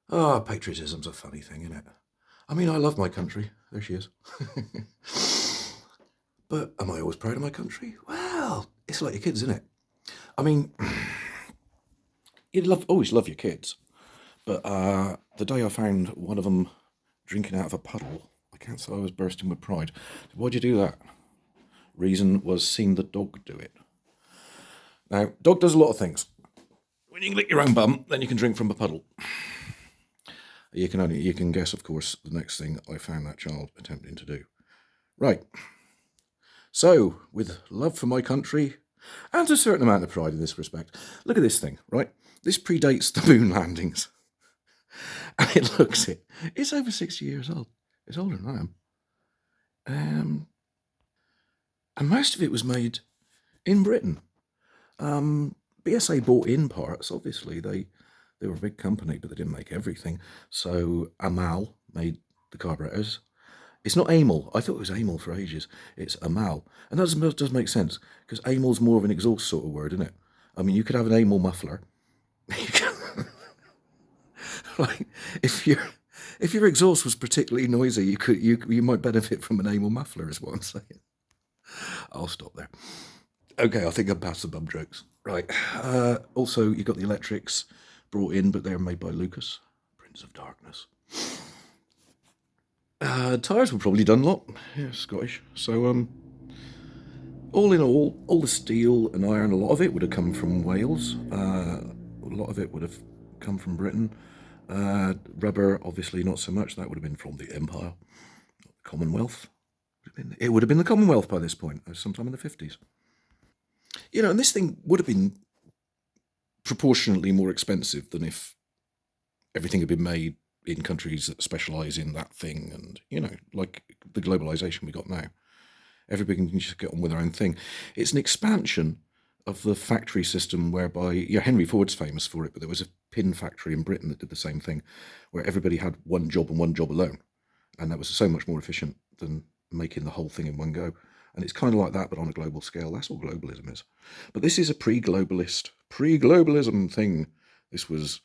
Oh, patriotism's a funny thing, isn't it? I mean, I love my country. There she is. But am I always proud of my country? Well, it's like your kids, isn't it? I mean, always love your kids. But the day I found one of them drinking out of a puddle, I can't say I was bursting with pride. Why'd you do that? Reason was seeing the dog do it. Now, dog does a lot of things. When you can lick your own bum, then you can drink from a puddle. You can guess, of course, the next thing I found that child attempting to do. Right. So, with love for my country, and a certain amount of pride in this respect, look at this thing, right? This predates the moon landings. And it looks it. It's over 60 years old. It's older than I am. And most of it was made in Britain. BSA bought in parts, obviously. They were a big company, but they didn't make everything. So Amal made the carburetors. It's not Amel. I thought it was Amel for ages. It's Amal. And that does make sense, because Amel's more of an exhaust sort of word, isn't it? I mean, you could have an Amel muffler. Like, if your exhaust was particularly noisy, you might benefit from an Amel muffler, is what I'm saying. I'll stop there. Okay, I think I'm past the bum jokes. Right. Also, you got the electrics brought in, but they're made by Lucas, Prince of Darkness. Tyres were probably Dunlop. Yeah, Scottish. So, all in all the steel and iron, a lot of it would have come from Wales. A lot of it would have come from Britain. Rubber, obviously not so much. That would have been from the Empire. Commonwealth. It would have been the Commonwealth by this point, sometime in the 50s. You know, and this thing would have been proportionately more expensive than if everything had been made in countries that specialise in that thing, and, you know, like the globalisation we got now. Everybody can just get on with their own thing. It's an expansion of the factory system whereby, yeah, Henry Ford's famous for it, but there was a pin factory in Britain that did the same thing, where everybody had one job and one job alone. And that was so much more efficient than making the whole thing in one go. And it's kind of like that, but on a global scale. That's all globalism is. But this is a pre-globalism thing. This was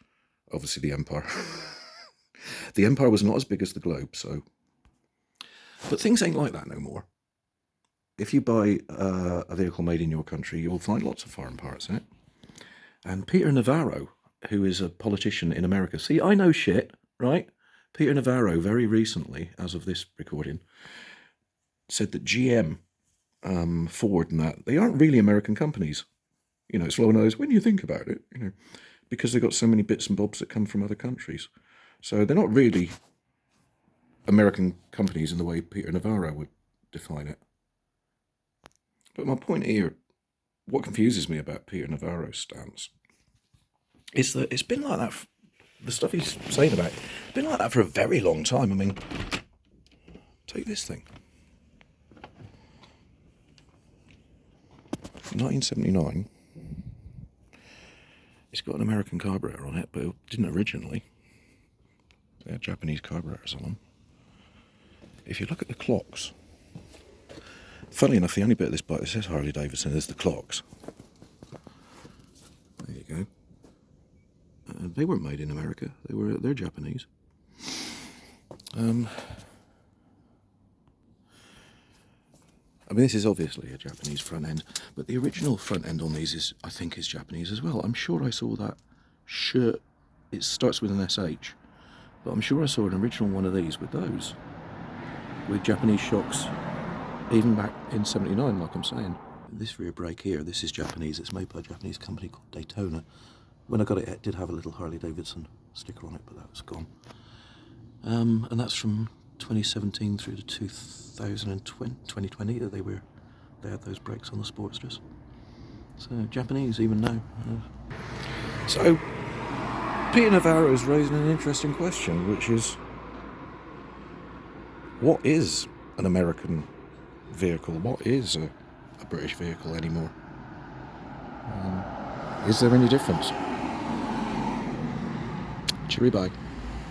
obviously the Empire. The Empire was not as big as the globe, so. But things ain't like that no more. If you buy a vehicle made in your country, you'll find lots of foreign parts in it. And Peter Navarro, who is a politician in America. See, I know shit, right? Peter Navarro, very recently, as of this recording, said that GM, Ford and that, they aren't really American companies. You know, it's low nose when you think about it, you know, because they've got so many bits and bobs that come from other countries. So they're not really American companies in the way Peter Navarro would define it. But my point here, what confuses me about Peter Navarro's stance, is that it's been like that, the stuff he's saying about it, it's been like that for a very long time. I mean, take this thing. 1979. It's got an American carburetor on it, but it didn't originally. They had Japanese carburetors on them. If you look at the clocks, funnily enough, the only bit of this bike that says Harley-Davidson is the clocks. There you go. They weren't made in America. They're Japanese. I mean, this is obviously a Japanese front end, but the original front end on these I think is Japanese as well. I'm sure I saw that shirt. It starts with an SH, but I'm sure I saw an original one of these with those, with Japanese shocks, even back in '79, like I'm saying. This rear brake here, this is Japanese. It's made by a Japanese company called Daytona. When I got it, it did have a little Harley-Davidson sticker on it, but that was gone. And that's from 2017 through to 2020 that they had those brakes on the Sportsters. So Japanese even now. So Peter Navarro is raising an interesting question, which is, what is an American vehicle? What is a British vehicle anymore? Is there any difference? Cheery bye.